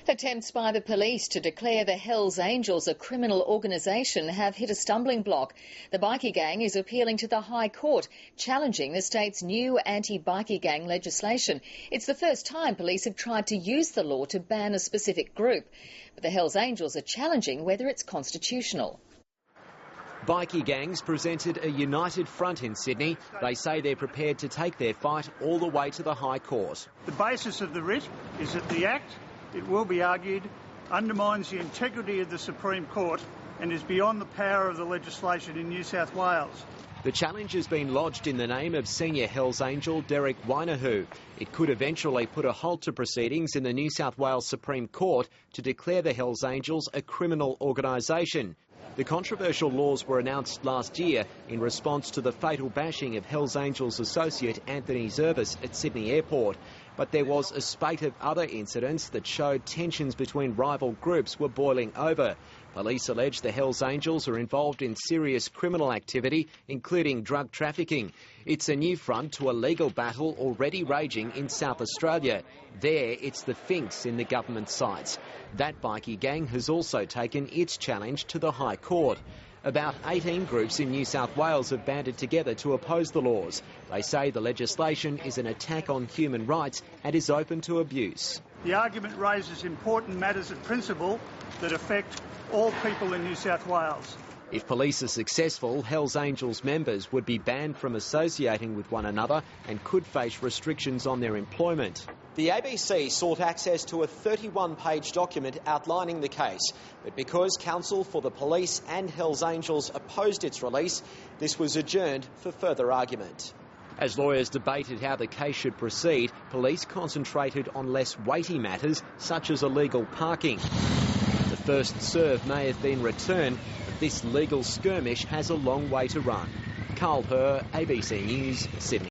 Attempts by the police to declare the Hells Angels a criminal organisation have hit a stumbling block. The bikie gang is appealing to the High Court, challenging the state's new anti-bikie gang legislation. It's the first time police have tried to use the law to ban a specific group. But the Hells Angels are challenging whether it's constitutional. Bikie gangs presented a united front in Sydney. They say they're prepared to take their fight all the way to the High Court. The basis of the writ is that the Act, it will be argued, undermines the integrity of the Supreme Court and is beyond the power of the legislation in New South Wales. The challenge has been lodged in the name of senior Hells Angel Derek Wainahu. It could eventually put a halt to proceedings in the New South Wales Supreme Court to declare the Hells Angels a criminal organisation. The controversial laws were announced last year in response to the fatal bashing of Hells Angels associate Anthony Zervis at Sydney Airport. But there was a spate of other incidents that showed tensions between rival groups were boiling over. Police allege the Hells Angels are involved in serious criminal activity, including drug trafficking. It's a new front to a legal battle already raging in South Australia. There, it's the Finks in the government sights. That bikie gang has also taken its challenge to the High Court. About 18 groups in New South Wales have banded together to oppose the laws. They say the legislation is an attack on human rights and is open to abuse. The argument raises important matters of principle that affect all people in New South Wales. If police are successful, Hells Angels members would be banned from associating with one another and could face restrictions on their employment. The ABC sought access to a 31-page document outlining the case, but because counsel for the police and Hells Angels opposed its release, this was adjourned for further argument. As lawyers debated how the case should proceed, police concentrated on less weighty matters such as illegal parking. The first serve may have been returned, but this legal skirmish has a long way to run. Carl Herr, ABC News, Sydney.